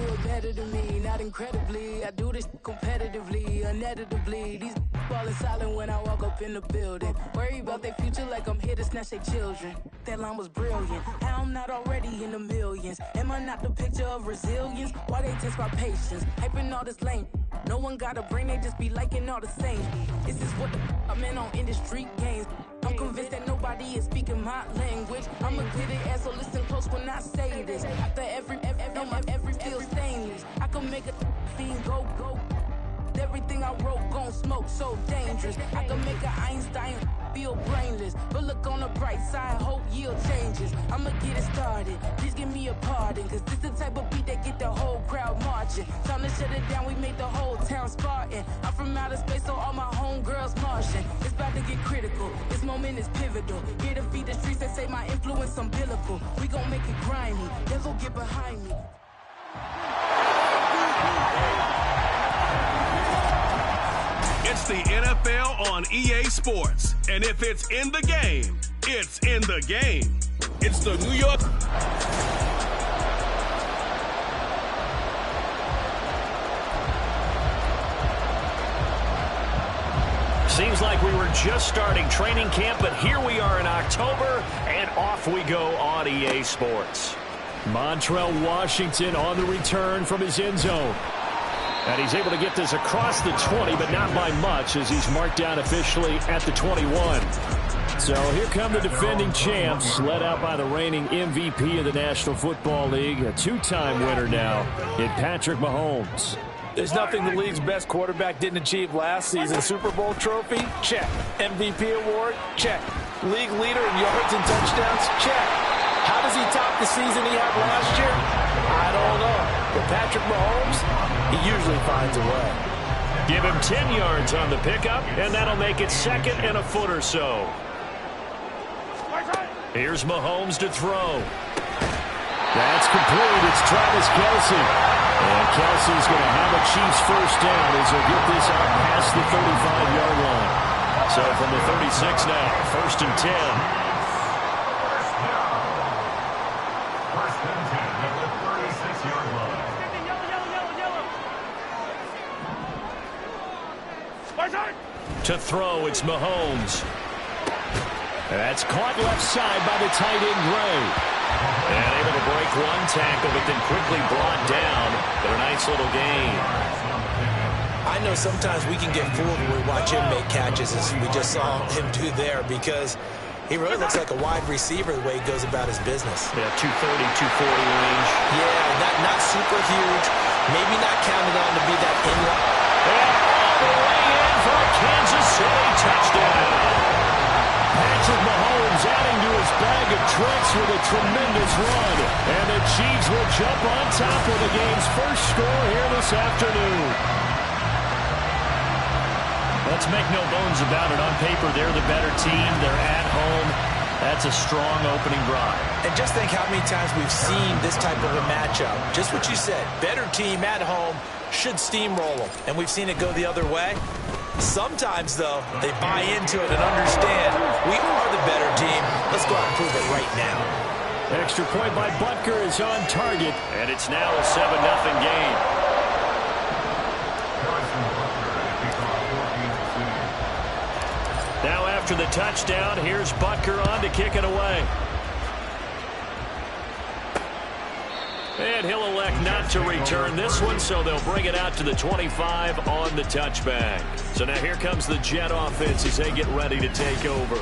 it better than me, not incredibly. I do this competitively, uneditably. These falling silent when I walk up in the building. Worry about their future like I'm here to snatch their children. That line was brilliant. How I'm not already in the millions? Am I not the picture of resilience? Why they test my patience? Hyping all this lame. No one got a brain, they just be liking all the same. This is what I'm in on industry games. I'm convinced that nobody is speaking my language. I'm a glittered ass, so listen close when I say this. After every feel stainless. I can make a fiend go. Everything I wrote gon' smoke, so dangerous. I can make an Einstein feel brainless. But look on the bright side, hope yield changes. I'ma get it started, please give me a pardon. Cause this the type of beat that get the whole crowd marching. Time to shut it down, we made the whole town Spartan. I'm from outer space, so all my homegirls Martian. It's about to get critical, this moment is pivotal. Here to feed the streets that say my influence umbilical. We gon' make it grimy, devil get behind me. It's the NFL on EA Sports. And if it's in the game, it's in the game. It's the New York. Seems like we were just starting training camp, but here we are in October, and off we go on EA Sports. Montrell Washington on the return from his end zone. And he's able to get this across the 20, but not by much, as he's marked down officially at the 21. So here come the defending champs, led out by the reigning MVP of the National Football League, a two-time winner now in Patrick Mahomes. There's nothing the league's best quarterback didn't achieve last season. Super Bowl trophy? Check. MVP award? Check. League leader in yards and touchdowns? Check. How does he top the season he had last year? I don't know. But Patrick Mahomes, he usually finds a way. Give him 10 yards on the pickup, and that'll make it second and a foot or so. Here's Mahomes to throw. That's complete. It's Travis Kelce. And Kelsey's going to have a Chiefs first down as he'll get this out past the 35-yard line. So from the 36 now, first and 10. To throw, it's Mahomes. That's caught left side by the tight end, Gray. And able to break one tackle, but then quickly brought down. But a nice little gain. I know sometimes we can get fooled when we watch him make catches, as we just saw him do there, because he really looks like a wide receiver the way he goes about his business. Yeah, 230, 240 range. Yeah, not super huge. Maybe not counted on to be that in-line. And all the way in for a Kansas City touchdown. Patrick Mahomes adding to his bag of tricks with a tremendous run. And the Chiefs will jump on top of the game's first score here this afternoon. Let's make no bones about it. On paper, they're the better team. They're at home. That's a strong opening drive. And just think how many times we've seen this type of a matchup. Just what you said, better team at home should steamroll them. And we've seen it go the other way. Sometimes, though, they buy into it and understand we are the better team. Let's go out and prove it right now. Extra point by Butker is on target. And it's now a 7-0 game. Now after the touchdown, here's Butker on to kick it away. And he'll elect not to return this one, so they'll bring it out to the 25 on the touchback. So now here comes the Jet offense as they get ready to take over.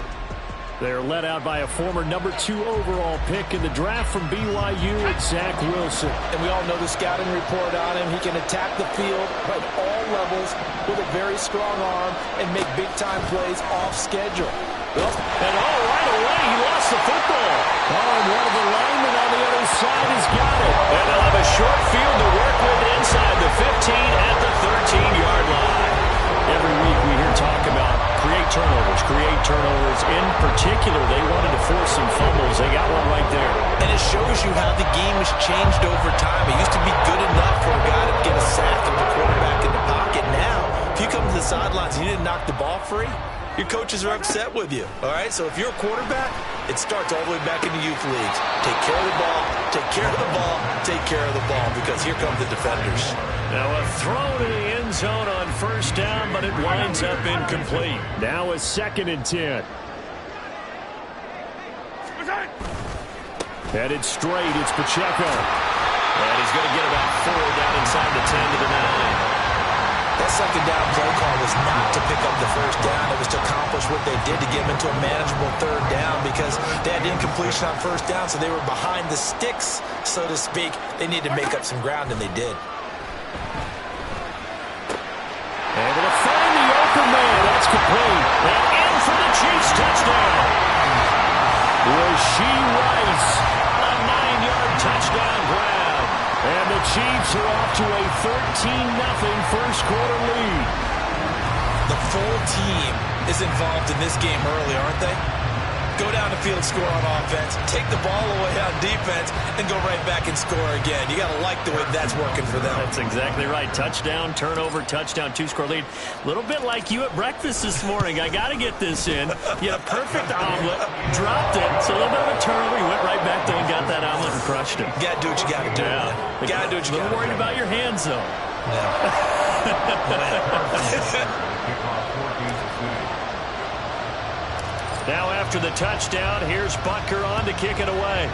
They're led out by a former number 2 overall pick in the draft from BYU, Zach Wilson. And we all know the scouting report on him. He can attack the field at all levels with a very strong arm and make big-time plays off schedule. And right away, he lost the football. And one of the linemen on the other side has got it. And they'll have a short field to work with inside the 15 at the 13-yard line. Every week we hear talk about create turnovers. In particular, they wanted to force some fumbles. They got one right there. And it shows you how the game has changed over time. It used to be good enough for a guy to get a sack of the quarterback in the pocket. Now, if you come to the sidelines and you didn't knock the ball free, your coaches are upset with you. All right, so if you're a quarterback, it starts all the way back in the youth leagues. Take care of the ball, take care of the ball, take care of the ball, because here come the defenders. Now a throw to the end zone on first down, but it winds up incomplete. Now a 2nd and 10. Headed straight, it's Pacheco. And he's going to get about 4 down inside the 10 to the 9. That second down play call was not to pick up the first down. It was to accomplish what they did to get them into a manageable 3rd down, because they had incompletion on first down, so they were behind the sticks, so to speak. They needed to make up some ground, and they did. Able to find the open man. That's complete. And in for the Chiefs touchdown. Rashee Rice, a 9-yard touchdown grab. And the Chiefs are off to a 13-0 first-quarter lead. The full team is involved in this game early, aren't they? Go down the field, score on offense, take the ball away on defense, and go right back and score again. You got to like the way that's working for them. That's exactly right. Touchdown, turnover, touchdown, 2-score lead. A little bit like you at breakfast this morning. I got to get this in. You had a perfect omelet, dropped it. So a little bit of a turnover. You went right back there and got that omelet and crushed it. You got to do what you got to do. Yeah. You got to do what you got to do. A little worried about your hands, though. Yeah. Now after the touchdown, here's Butker on to kick it away.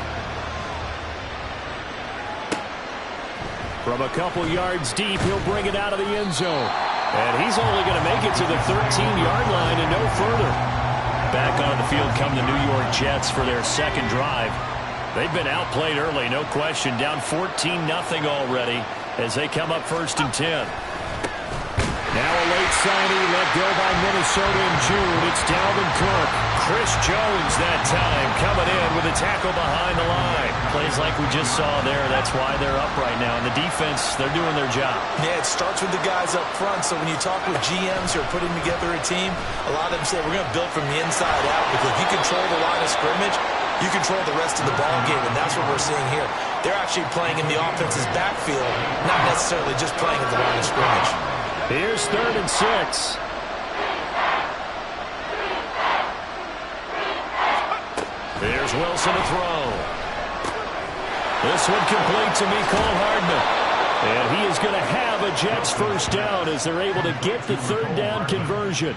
From a couple yards deep, he'll bring it out of the end zone. And he's only going to make it to the 13-yard line and no further. Back on the field come the New York Jets for their 2nd drive. They've been outplayed early, no question. Down 14-0 already as they come up 1st and 10. Now a late signing let go by Minnesota in June. It's Dalvin Cook. Chris Jones that time coming in with a tackle behind the line. Plays like we just saw there. That's why they're up right now. And the defense, they're doing their job. Yeah, it starts with the guys up front. So when you talk with GMs who are putting together a team, a lot of them say we're going to build from the inside out, because if you control the line of scrimmage, you control the rest of the ball game, and that's what we're seeing here. They're actually playing in the offense's backfield, not necessarily just playing at the line of scrimmage. Here's 3rd and 6. Here's Wilson to throw. This one complete to Mecole Hardman. And he is going to have a Jets 1st down as they're able to get the 3rd down conversion.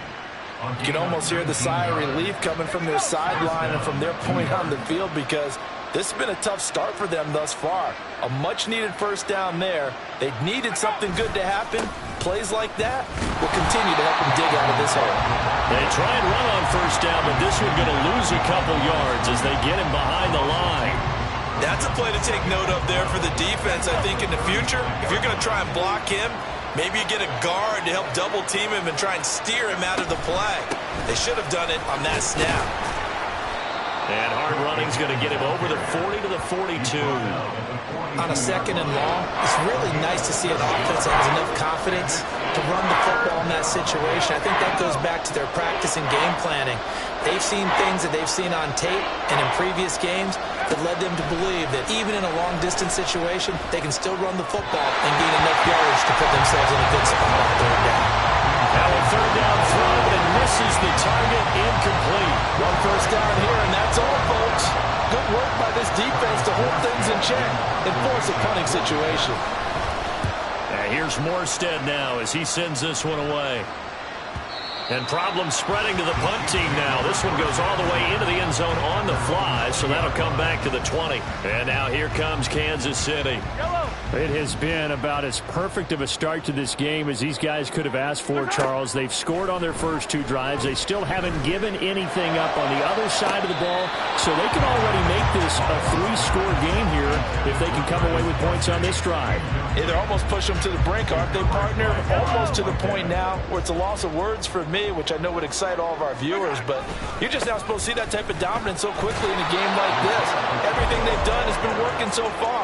You can almost hear the sigh of relief coming from their sideline and from their point on the field, because this has been a tough start for them thus far. A much-needed 1st down there. They needed something good to happen. Plays like that will continue to help them dig out of this hole. They try and run on 1st down, but this one's going to lose a couple yards as they get him behind the line. That's a play to take note of there for the defense, I think, in the future. If you're going to try and block him, maybe you get a guard to help double-team him and try and steer him out of the play. They should have done it on that snap. And hard running's going to get him over the 40 to the 42. On a 2nd and long, it's really nice to see an offense that has enough confidence to run the football in that situation. I think that goes back to their practice and game planning. They've seen things that they've seen on tape and in previous games that led them to believe that even in a long-distance situation, they can still run the football and gain enough yards to put themselves in a good spot on 3rd down. Now a 3rd down throw and misses the target, incomplete. 1 down here, and that's all, folks. Good work by this defense to hold things in check and force a punting situation. Here's Morstead now as he sends this one away. And problems spreading to the punt team now. This one goes all the way into the end zone on the fly, so that'll come back to the 20. And now here comes Kansas City. It has been about as perfect of a start to this game as these guys could have asked for, Charles. They've scored on their first 2 drives. They still haven't given anything up on the other side of the ball, so they can already make this a 3-score game here if they can come away with points on this drive. Yeah, they're almost pushing them to the brink, aren't they, partner? Almost to the point now where it's a loss of words for me, which I know would excite all of our viewers, but you're just not supposed to see that type of dominance so quickly in a game like this. Everything they've done has been working so far.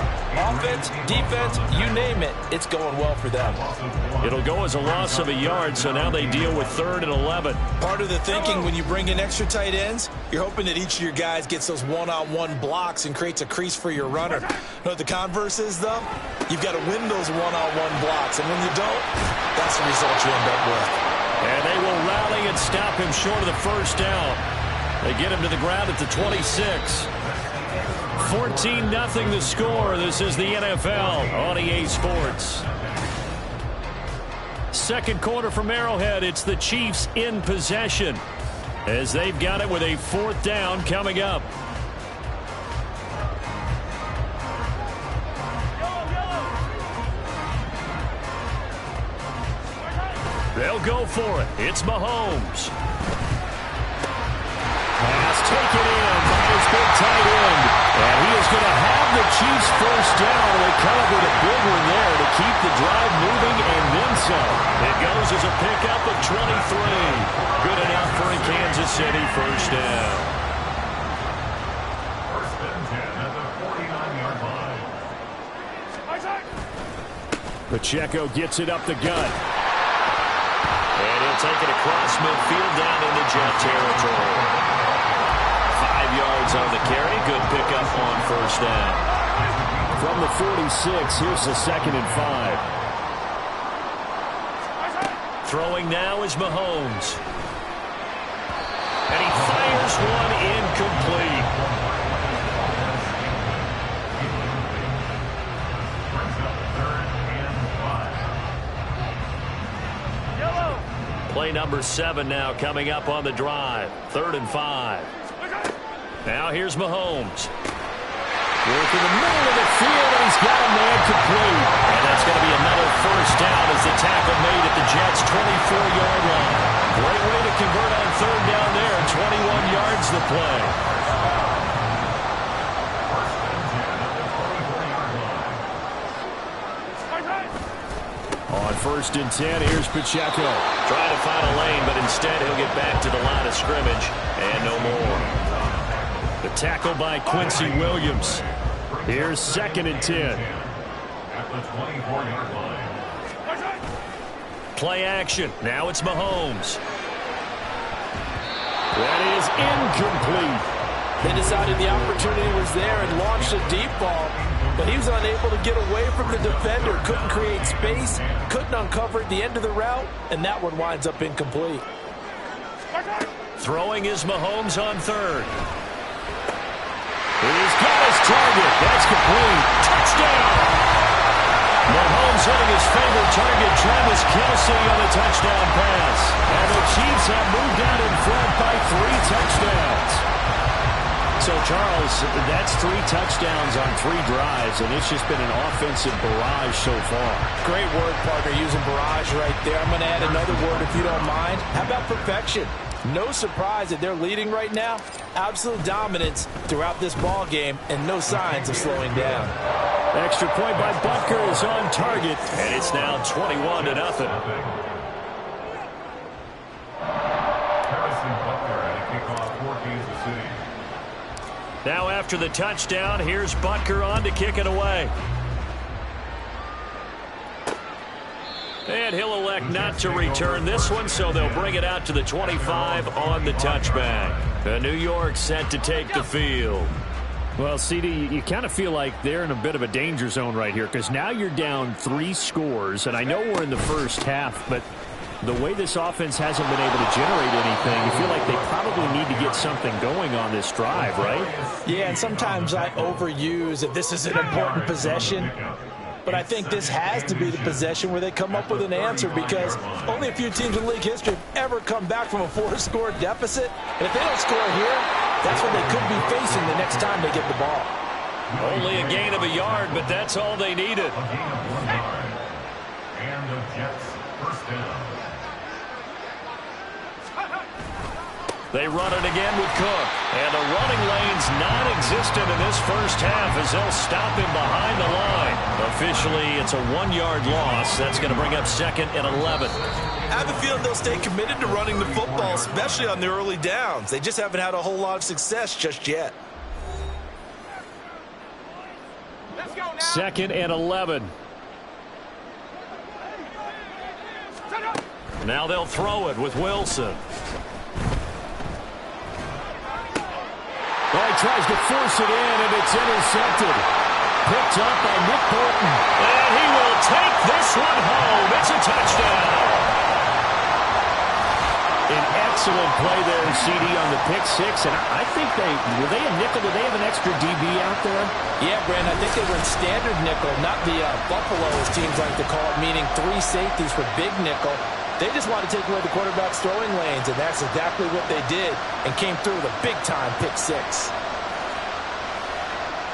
Offense, defense, you name it, it's going well for them. It'll go as a loss of a yard, so now they deal with 3rd and 11. Part of the thinking when you bring in extra tight ends, you're hoping that each of your guys gets those one-on-one blocks and creates a crease for your runner. You know what the converse is, though? You've got to win those one-on-one blocks, and when you don't, that's the result you end up with. And they will rally can't stop him short of the first down. They get him to the ground at the 26. 14-0 the score. This is the NFL on EA Sports. Second quarter from Arrowhead. It's the Chiefs in possession as they've got it with a 4th down coming up. They'll go for it. It's Mahomes. Pass taken in by his big tight end. And he is going to have the Chiefs first down. They come up with a big one there to keep the drive moving and then some. It goes as a pickup of 23. Good enough for a Kansas City first down. First and 10 at the 49-yard line. Pacheco gets it up the gut. And he'll take it across midfield down into Jet territory. 5 yards on the carry. Good pickup on first down. From the 46, here's the 2nd and 5. Throwing now is Mahomes. And he fires one incomplete. Play number 7 now coming up on the drive. 3rd and 5. Now here's Mahomes. Work in the middle of the field, and he's got a man complete. And that's going to be another first down as the tackle made at the Jets' 24-yard line. Great way to convert on 3rd down there. 21 yards the play. On 1st and 10, here's Pacheco. Trying to find a lane, but instead he'll get back to the line of scrimmage and no more. The tackle by Quincy Williams. Here's 2nd and 10. At the 24-yard line. Play action. Now it's Mahomes. That is incomplete. They decided the opportunity was there and launched a deep ball, but he was unable to get away from the defender. Couldn't create space, couldn't uncover the end of the route, and that one winds up incomplete. Throwing is Mahomes on 3rd. He's got his target. That's complete. Touchdown! Mahomes hitting his favorite target, Travis Kelce, on the touchdown pass. And the Chiefs have moved out in front by 3 touchdowns. So, Charles, that's 3 touchdowns on 3 drives, and it's just been an offensive barrage so far. Great word, partner, using barrage right there. I'm going to add another word if you don't mind. How about perfection? No surprise that they're leading right now. Absolute dominance throughout this ball game, and no signs of slowing down. Extra point by Butker is on target. And it's now 21-0. Harrison Butker at a kickoff for Kansas City. Now after the touchdown, here's Butker on to kick it away. And he'll elect not to return this one, so they'll bring it out to the 25 on the touchback. New York set to take the field. Well, CD, you kind of feel like they're in a bit of a danger zone right here because now you're down 3 scores, and I know we're in the first half, but the way this offense hasn't been able to generate anything, you feel like they probably need to get something going on this drive, right? Yeah, and sometimes I overuse that this is an important possession. But I think this has to be the possession where they come up with an answer because only a few teams in league history have ever come back from a 4-score deficit. And if they don't score here, that's what they could be facing the next time they get the ball. Only a gain of a yard, but that's all they needed. A gain of 1 yard. And the Jets first down. They run it again with Cook. And the running lane's non-existent in this first half as they'll stop him behind the line. Officially, it's a 1-yard loss. That's going to bring up 2nd and 11. I have a feeling they'll stay committed to running the football, especially on the early downs. They just haven't had a whole lot of success just yet. 2nd and 11. Now they'll throw it with Wilson. Well, he tries to force it in, and it's intercepted. Picked up by Nick Bolton. And he will take this one home. It's a touchdown. In Excellent play there, CD, on the pick six. And I think were they a nickel? Did they have an extra DB out there? Yeah, Brandon, I think they were in standard nickel, not the Buffalo, as teams like to call it, meaning 3 safeties for big nickel. They just want to take away the quarterback's throwing lanes, and that's exactly what they did and came through with a big-time pick six.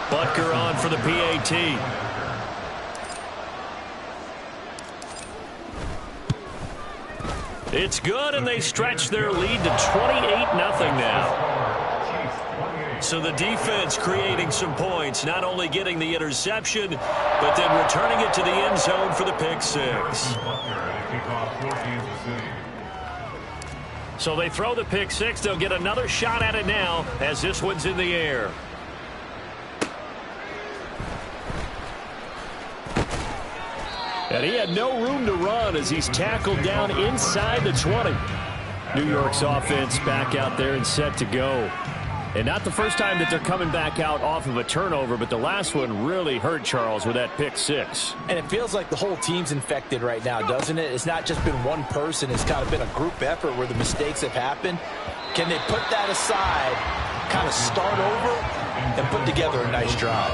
Butker on for the PAT. It's good, and they stretch their lead to 28-0 now. So the defense creating some points, not only getting the interception, but then returning it to the end zone for the pick six. So they throw the pick six. They'll get another shot at it now as this one's in the air. And he had no room to run as he's tackled down inside the 20. New York's offense back out there and set to go. And not the first time that they're coming back out off of a turnover, but the last one really hurt Charles with that pick six. And it feels like the whole team's infected right now, doesn't it? It's not just been one person. It's kind of been a group effort where the mistakes have happened. Can they put that aside, kind of start over, and put together a nice drive?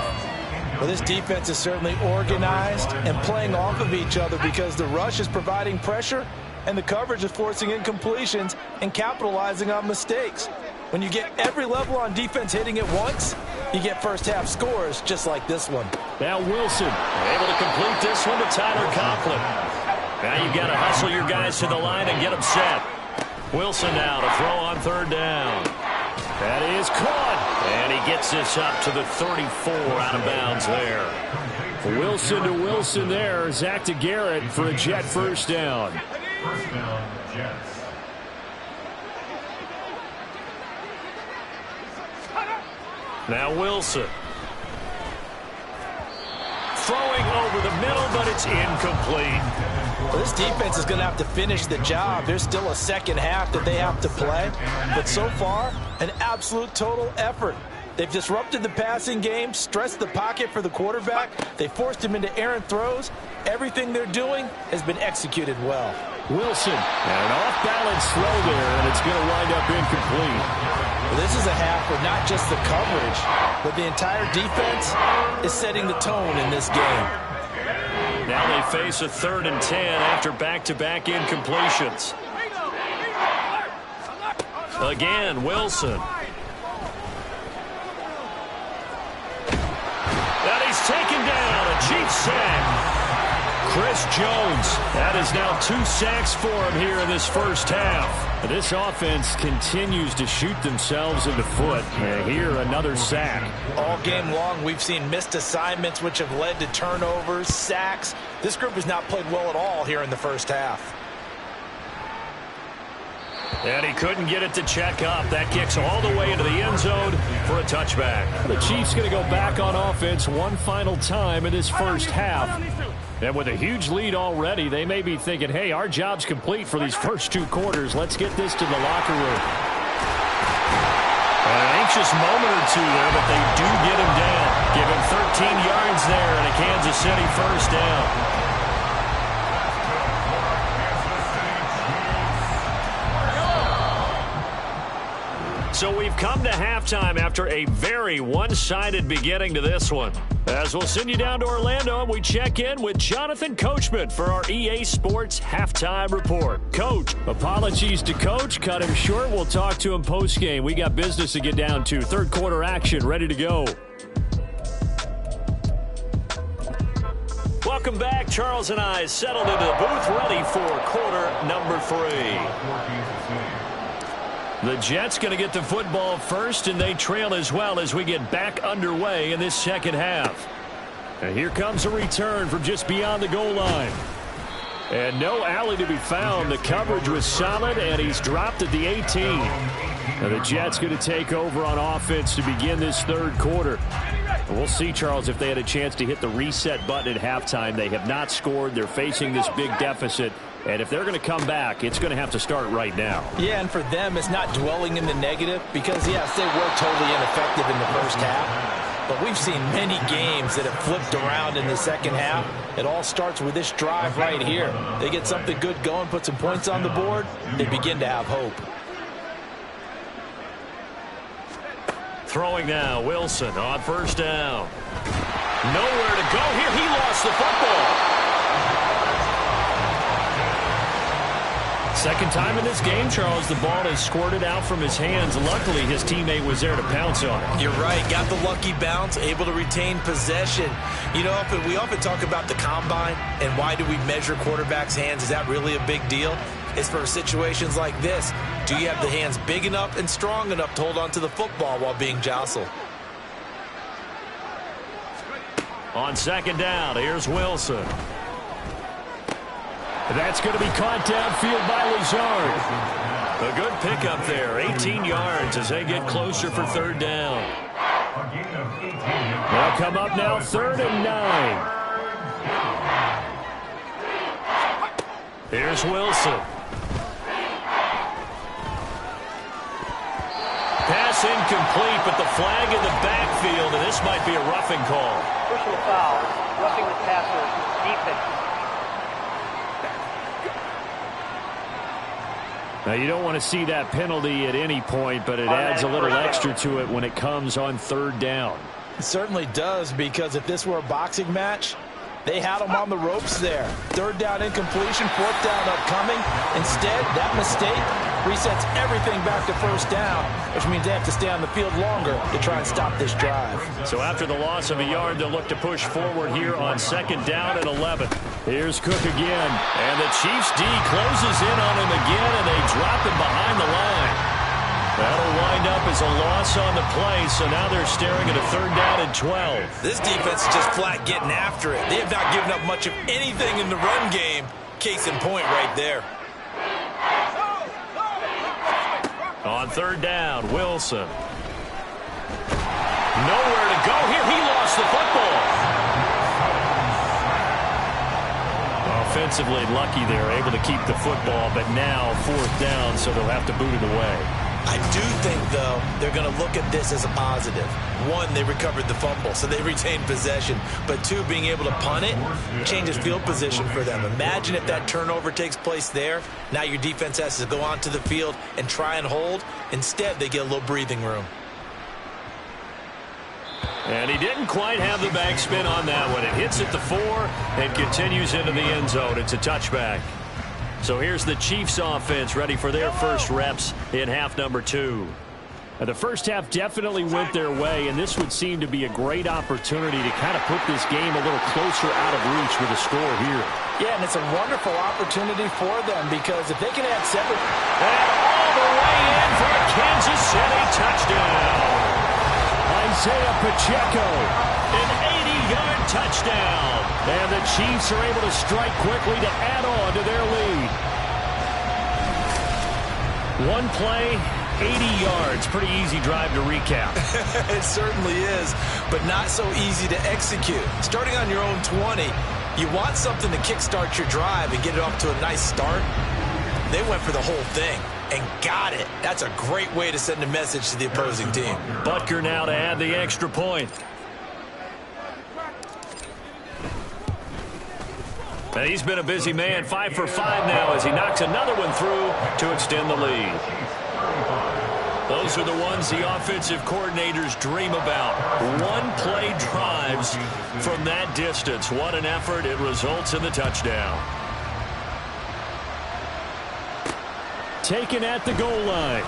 Well, this defense is certainly organized and playing off of each other because the rush is providing pressure and the coverage is forcing incompletions and capitalizing on mistakes. When you get every level on defense hitting at once, you get first-half scores just like this one. Now Wilson able to complete this one to Tyler Conklin. Now you've got to hustle your guys to the line and get them set. Wilson now to throw on third down. That is caught. And he gets this up to the 34 out of bounds there. Wilson to Wilson there. Zach to Garrett for a Jet first down. First down, Jets. Now Wilson. Throwing over the middle, but it's incomplete. Well, this defense is going to have to finish the job. There's still a second half that they have to play. But so far, an absolute total effort. They've disrupted the passing game, stressed the pocket for the quarterback. They forced him into errant throws. Everything they're doing has been executed well. Wilson, and an off-balance throw there, and it's going to wind up incomplete. Well, this is a half where not just the coverage, but the entire defense is setting the tone in this game. Now they face a 3rd and 10 after back-to-back incompletions. Again, Wilson. And he's taken down, a cheap sack. Chris Jones, that is now 2 sacks for him here in this first half. This offense continues to shoot themselves in the foot. Here, another sack. All game long, we've seen missed assignments, which have led to turnovers, sacks. This group has not played well at all here in the first half. And he couldn't get it to check up. That kicks all the way into the end zone for a touchback. The Chiefs going to go back on offense one final time in this first half. And with a huge lead already, they may be thinking, hey, our job's complete for these first 2 quarters. Let's get this to the locker room. An anxious moment or two there, but they do get him down. Give him 13 yards there and a Kansas City first down. So we've come to halftime after a very one-sided beginning to this one. As we'll send you down to Orlando, and we check in with Jonathan Coachman for our EA Sports Halftime Report. Coach. Apologies to Coach. Cut him short. We'll talk to him post-game. We got business to get down to. Third quarter action ready to go. Welcome back. Charles and I settled into the booth ready for quarter number 3. The Jets going to get the football first, and they trail as well as we get back underway in this second half. And here comes a return from just beyond the goal line. And no alley to be found. The coverage was solid, and he's dropped at the 18. Now the Jets going to take over on offense to begin this third quarter. And we'll see, Charles, if they had a chance to hit the reset button at halftime. They have not scored. They're facing this big deficit. And if they're going to come back, it's going to have to start right now. Yeah, and for them, it's not dwelling in the negative because, yes, they were totally ineffective in the first half. But we've seen many games that have flipped around in the second half. It all starts with this drive right here. They get something good going, put some points on the board, they begin to have hope. Throwing now, Wilson on first down. Nowhere to go here. He lost the football. Second time in this game, Charles, the ball has squirted out from his hands. Luckily, his teammate was there to pounce on it. You're right. Got the lucky bounce, able to retain possession. You know, we often talk about the combine and why do we measure quarterbacks' hands. Is that really a big deal? It's for situations like this. Do you have the hands big enough and strong enough to hold on to the football while being jostled? On second down, here's Wilson. That's going to be caught downfield by Lazard. A good pickup there, 18 yards as they get closer for third down. They'll come up now, 3rd and 9. Here's Wilson. Pass incomplete, but the flag in the backfield, and this might be a roughing call. Personal foul, roughing the passer, defense. Now, you don't want to see that penalty at any point, but it adds a little extra to it when it comes on 3rd down. It certainly does, because if this were a boxing match, they had him on the ropes there. 3rd down incompletion, 4th down upcoming. Instead, that mistake resets everything back to 1st down, which means they have to stay on the field longer to try and stop this drive. So after the loss of a yard, they'll look to push forward here on 2nd down and 11. Here's Cook again. And the Chiefs D closes in on him again, and they drop him behind the line. That'll wind up as a loss on the play, so now they're staring at a 3rd down and 12. This defense is just flat getting after it. They have not given up much of anything in the run game. Case in point right there. On 3rd down, Wilson. Nowhere to go here. He lost the football. Offensively lucky they're able to keep the football, but now 4th down, so they'll have to boot it away. I do think, though, they're going to look at this as a positive. 1, they recovered the fumble, so they retained possession. But 2, being able to punt it changes field position for them. Imagine if that turnover takes place there. Now your defense has to go onto the field and try and hold. Instead, they get a little breathing room. And he didn't quite have the backspin on that one. It hits at the 4 and continues into the end zone. It's a touchback. So here's the Chiefs offense ready for their first reps in half number 2. The first half definitely went their way, and this would seem to be a great opportunity to kind of put this game a little closer out of reach with a score here. Yeah, and it's a wonderful opportunity for them, because if they can add 7... And all the way in for a Kansas City touchdown. Isaiah Pacheco. An 80-yard touchdown. And the Chiefs are able to strike quickly to add on to their lead. One play, 80 yards. Pretty easy drive to recap. It certainly is, but not so easy to execute. Starting on your own 20, you want something to kickstart your drive and get it off to a nice start. They went for the whole thing and got it. That's a great way to send a message to the opposing team. Butker now to add the extra point. And he's been a busy man, 5 for 5 now as he knocks another one through to extend the lead. Those are the ones the offensive coordinators dream about. One-play drives from that distance. What an effort. It results in the touchdown. Taken at the goal line.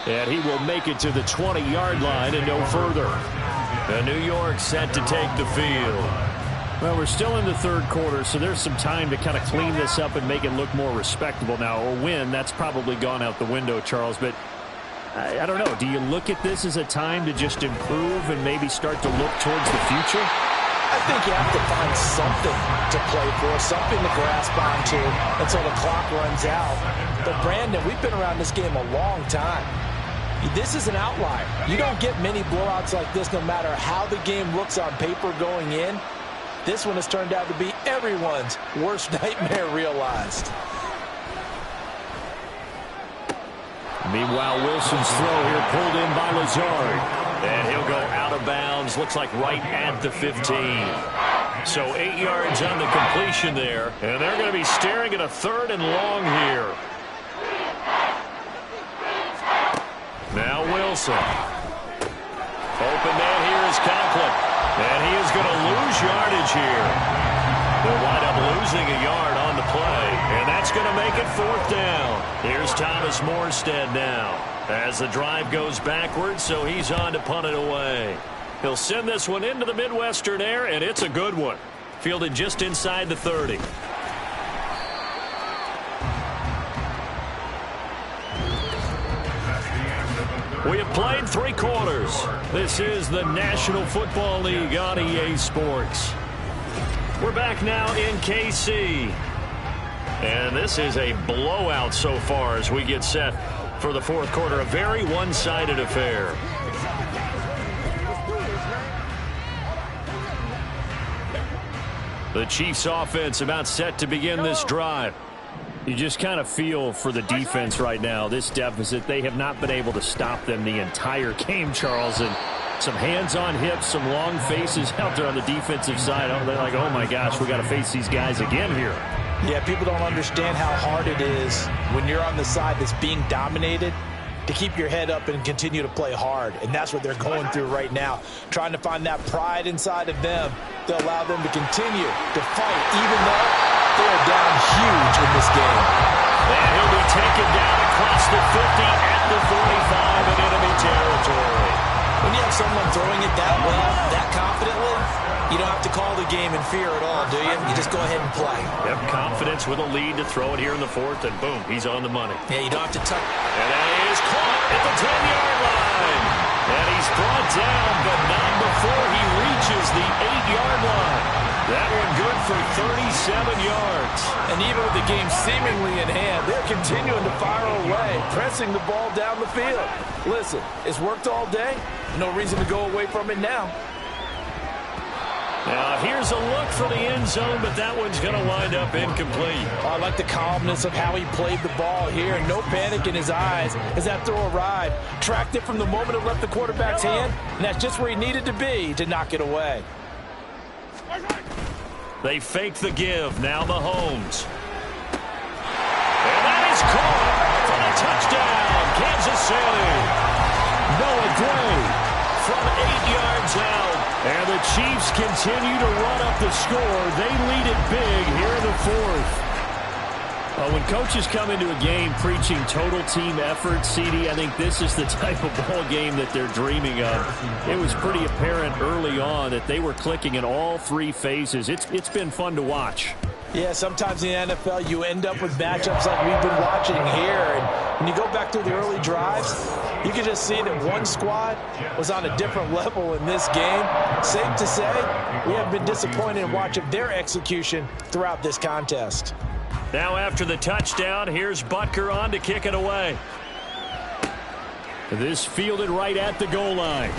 And he will make it to the 20-yard line and no further. And New York set to take the field. Well, we're still in the 3rd quarter, so there's some time to kind of clean this up and make it look more respectable now. Or win, that's probably gone out the window, Charles. But I don't know. Do you look at this as a time to just improve and maybe start to look towards the future? I think you have to find something to play for, something to grasp onto until the clock runs out. But, Brandon, we've been around this game a long time. This is an outlier. You don't get many blowouts like this no matter how the game looks on paper going in. This one has turned out to be everyone's worst nightmare realized. Meanwhile, Wilson's throw here pulled in by Lazard. And he'll go out of bounds, looks like right at the 15. So 8 yards on the completion there. And they're going to be staring at a 3rd and long here. Now Wilson. Wilson. Open man here is Conklin. And he is going to lose yardage here. They'll wind up losing a yard on the play. And that's going to make it 4th down. Here's Thomas Morstead now. As the drive goes backwards, so he's on to punt it away. He'll send this one into the Midwestern air, and it's a good one. Fielded just inside the 30. We have played 3 quarters. This is the National Football League on EA Sports. We're back now in KC. And this is a blowout so far as we get set for the 4th quarter. A very one-sided affair. The Chiefs offense about set to begin this drive. You just kind of feel for the defense right now, this deficit. They have not been able to stop them the entire game, Charles. And some hands on hips, some long faces out there on the defensive side. They're like, oh, my gosh, we got to face these guys again here. Yeah, people don't understand how hard it is when you're on the side that's being dominated to keep your head up and continue to play hard. And that's what they're going through right now, trying to find that pride inside of them to allow them to continue to fight, even though they're down huge in this game. And he'll be taken down across the 50 at the 45 in enemy territory. When you have someone throwing it that well, that confidently, you don't have to call the game in fear at all, do you? You just go ahead and play. Yep, confidence with a lead to throw it here in the 4th, and boom, he's on the money. Yeah, you don't have to touch. And that is caught at the 10-yard line. And he's brought down, but not before he reaches the 8-yard line. That one good for 37 yards. And even with the game seemingly in hand, they're continuing to fire away, pressing the ball down the field. Listen, it's worked all day. No reason to go away from it now. Now, here's a look for the end zone, but that one's going to wind up incomplete. I like the calmness of how he played the ball here. No panic in his eyes as that throw arrived. Tracked it from the moment it left the quarterback's hand, and that's just where he needed to be to knock it away. They fake the give. Now Mahomes. And that is caught for a touchdown. Kansas City. Noah Gray from 8 yards out. And the Chiefs continue to run up the score. They lead it big here in the 4th. When coaches come into a game preaching total team effort, CD, I think this is the type of ball game that they're dreaming of. It was pretty apparent early on that they were clicking in all 3 phases. It's been fun to watch. Yeah, sometimes in the NFL you end up with matchups like we've been watching here. And when you go back through the early drives, you can just see that one squad was on a different level in this game. Safe to say, we have been disappointed in watching their execution throughout this contest. Now after the touchdown, here's Butker on to kick it away. This fielded right at the goal line.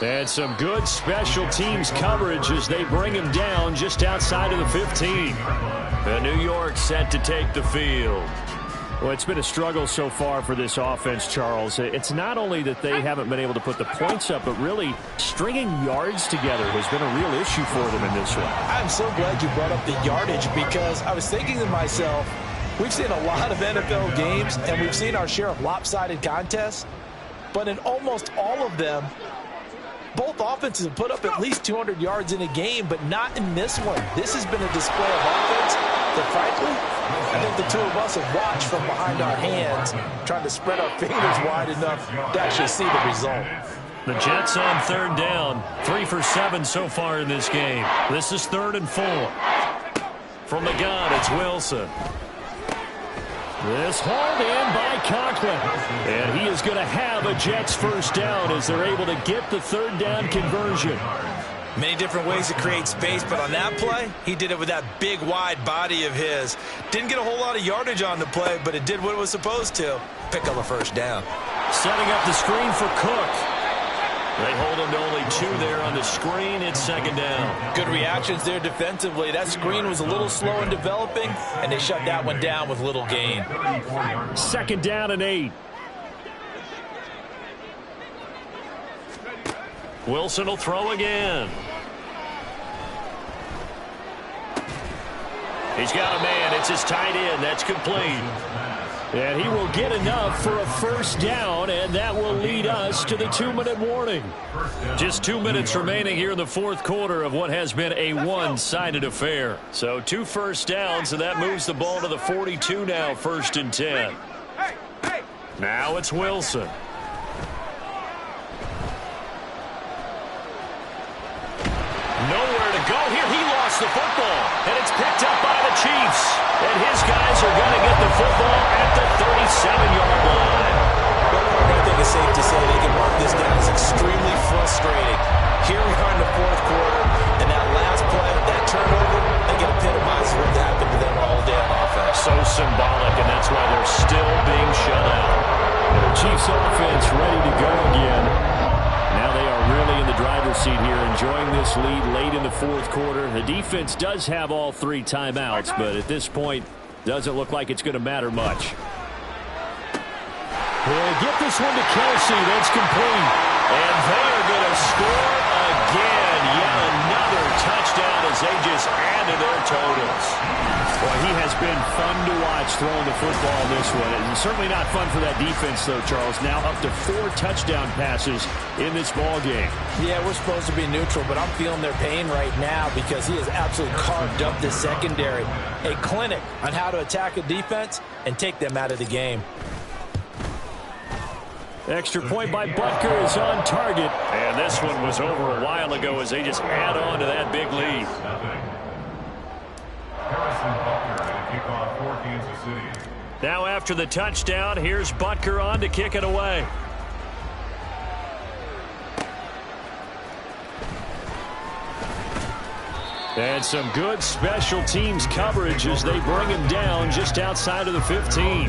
And some good special teams coverage as they bring him down just outside of the 15. And New York set to take the field. Well, it's been a struggle so far for this offense, Charles. It's not only that they haven't been able to put the points up, but really stringing yards together has been a real issue for them in this one. I'm so glad you brought up the yardage because I was thinking to myself, we've seen a lot of NFL games and we've seen our share of lopsided contests, but in almost all of them, both offenses have put up at least 200 yards in a game, but not in this one. This has been a display of offense that, frankly, I think the two of us have watched from behind our hands, trying to spread our fingers wide enough to actually see the result. The Jets on 3rd down, 3 for 7 so far in this game. This is 3rd and 4. From the gun, it's Wilson. This hauled in by Conklin. And he is going to have a Jets first down as they're able to get the 3rd down conversion. Many different ways to create space, but on that play, he did it with that big, wide body of his. Didn't get a whole lot of yardage on the play, but it did what it was supposed to. Pick up a first down. Setting up the screen for Cook. They hold him to only 2 there on the screen. It's 2nd down. Good reactions there defensively. That screen was a little slow in developing, and they shut that one down with little gain. 2nd down and 8. Wilson will throw again. He's got a man. It's his tight end. That's complete. And he will get enough for a first down, and that will lead us to the 2-minute warning. Just 2 minutes remaining here in the fourth quarter of what has been a one-sided affair. So 2 first downs, and that moves the ball to the 42 now, 1st and 10. Now it's Wilson. Nowhere to go here. He lost the football, and it's picked up by the Chiefs. And his guys are going to get the football at the 37-yard line. I think it's safe to say they can mark this down as extremely frustrating. Here we are in the fourth quarter, and that last play, that turnover, I think it epitomizes what happened to them all day on offense. So symbolic, and that's why they're still being shut out. And the Chiefs offense ready to go again. Now they are really in the driver's seat here, enjoying this lead late in the fourth quarter. The defense does have all 3 timeouts, but at this point, doesn't look like it's going to matter much. We'll get this one to Kelsey. That's complete. And they are going to score again. Yet another touchdown as they just add to their totals. Well, he has been fun to watch throwing the football in this one. And certainly not fun for that defense, though, Charles. Now up to 4 touchdown passes in this ball game. Yeah, we're supposed to be neutral, but I'm feeling their pain right now because he has absolutely carved up the secondary. A clinic on how to attack a defense and take them out of the game. Extra point by Butker is on target. And this one was over a while ago as they just add on to that big lead. Now after the touchdown, here's Butker on to kick it away. And some good special teams coverage as they bring him down just outside of the 15.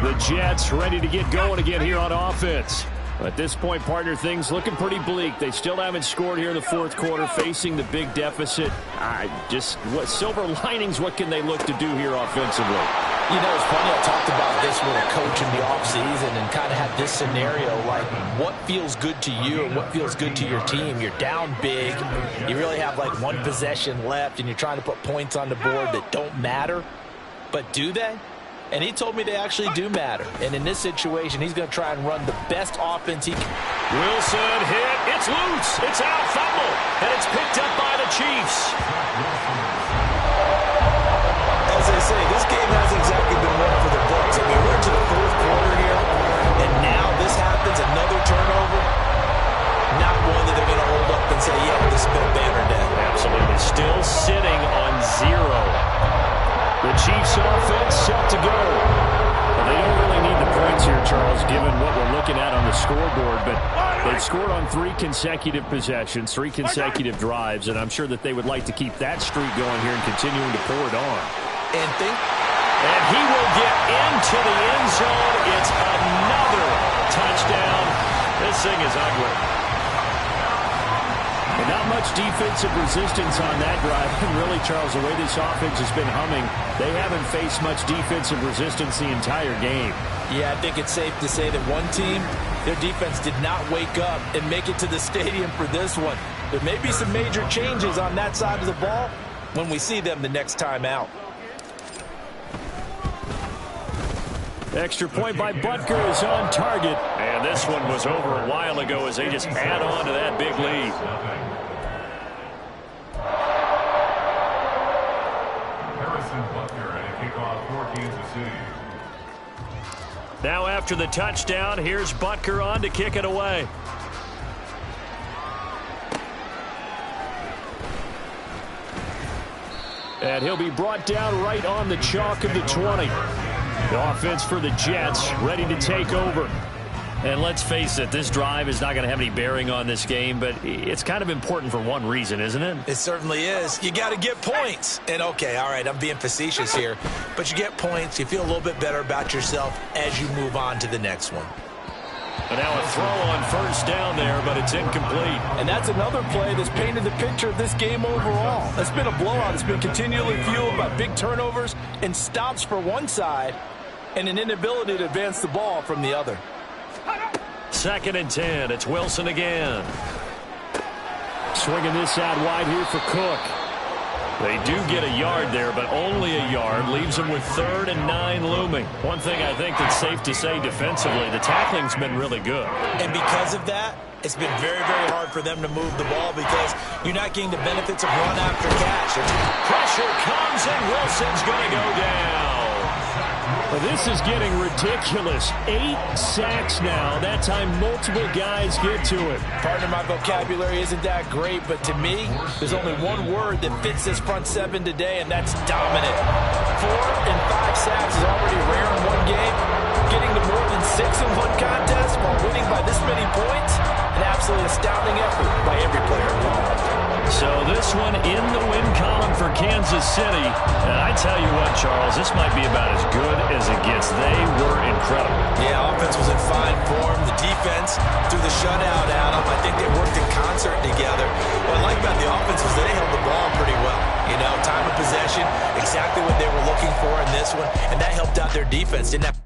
The Jets ready to get going again here on offense. At this point, partner, things looking pretty bleak. They still haven't scored here in the fourth quarter, facing the big deficit. What silver linings, what can they look to do here offensively? You know, it's funny, I talked about this with a coach in the offseason and kind of had this scenario, like what feels good to you and what feels good to your team. You're down big. You really have like 1 possession left, and you're trying to put points on the board that don't matter. But do they? And he told me they actually do matter. And in this situation, he's going to try and run the best offense he can. Wilson hit. It's loose. It's out. Fumble. And it's picked up by the Chiefs. As they say, this game hasn't exactly been run for the books. I mean, we're into the fourth quarter here, and now this happens, another turnover. Not one that they're going to hold up and say, yeah, this has been a banner day. Absolutely. Still sitting on 0. The Chiefs offense set to go. Well, they don't really need the points here, Charles, given what we're looking at on the scoreboard, but they've scored on 3 consecutive possessions, 3 consecutive drives, and I'm sure that they would like to keep that streak going here and continuing to pour it on. And he will get into the end zone. It's another touchdown. This thing is ugly. And not much defensive resistance on that drive. And really, Charles, the way this offense has been humming, they haven't faced much defensive resistance the entire game. Yeah, I think it's safe to say that one team, their defense did not wake up and make it to the stadium for this one. There may be some major changes on that side of the ball when we see them the next time out. Extra point by Butker is on target. And this one was over a while ago as they just add on to that big lead. Now after the touchdown, here's Butker on to kick it away. And he'll be brought down right on the chalk of the 20. The offense for the Jets ready to take over. And let's face it, this drive is not going to have any bearing on this game, but it's kind of important for one reason, isn't it? It certainly is. You got to get points. And, okay, all right, I'm being facetious here, but you get points, you feel a little bit better about yourself as you move on to the next one. And now a throw on first down there, but it's incomplete. And that's another play that's painted the picture of this game overall. It's been a blowout. It's been continually fueled by big turnovers and stops for one side and an inability to advance the ball from the other. 2nd and 10. It's Wilson again. Swinging this out wide here for Cook. They do get a yard there, but only a yard. Leaves them with 3rd and 9 looming. One thing I think that's safe to say defensively, the tackling's been really good. And because of that, it's been very, very hard for them to move the ball because you're not getting the benefits of run after catch. Pressure comes, and Wilson's going to go down. Well, this is getting ridiculous. 8 sacks now. That time multiple guys get to it. Partner, my vocabulary isn't that great, but to me, there's only one word that fits this front seven today, and that's dominant. 4 and 5 sacks is already rare in one game. Getting to more than 6 in one contest while winning by this many points, an absolutely astounding effort by every player involved. So this one in the win column for Kansas City. And I tell you what, Charles, this might be about as good as it gets. They were incredible. Yeah, offense was in fine form. The defense threw the shutout at them. I think they worked in concert together. What I like about the offense was they held the ball pretty well. You know, time of possession, exactly what they were looking for in this one, and that helped out their defense. Didn't have